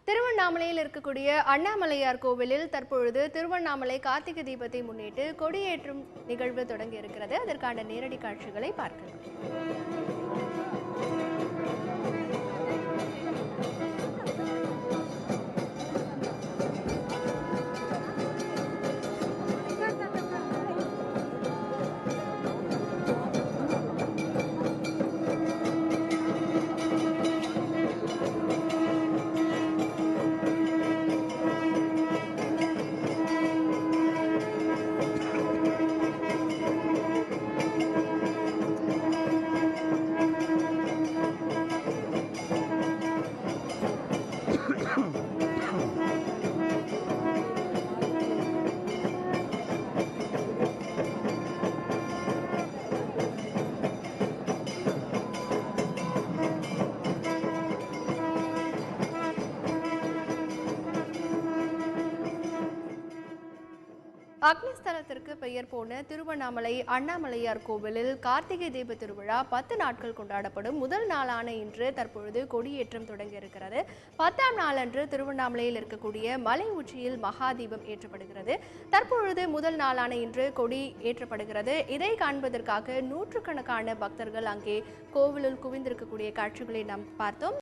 திருவண்ணாமலையில் இருக்கக்கூடிய அண்ணாமலையார் கோவிலில் தற்பொழுது திருவண்ணாமலை கார்த்திகை தீபத்தை முன்னிட்டு கொடியேற்றும் நிகழ்வு தொடங்கி இருக்கிறது. அதற்கான நேரடி காட்சிகளை பார்க்கலாம். அக்னிஸ்தலத்திற்கு பெயர் போன திருவண்ணாமலை அண்ணாமலையார் கோவிலில் கார்த்திகை தீப திருவிழா 10 நாட்கள் கொண்டாடப்படும். முதல் நாளான இன்று தற்பொழுது கொடியேற்றம் தொடங்கி இருக்கிறது. 10ஆம் நாளன்று திருவண்ணாமலையில் இருக்கக்கூடிய மலை உச்சியில் மகா தீபம் ஏற்றப்படுகிறது. தற்பொழுது முதல் நாளான இன்று கொடி ஏற்றப்படுகிறது. இதை காண்பதற்காக நூற்றுக்கணக்கான பக்தர்கள் அங்கே கோவிலில் குவிந்திருக்கக்கூடிய காட்சிகளை நாம் பார்த்தோம்.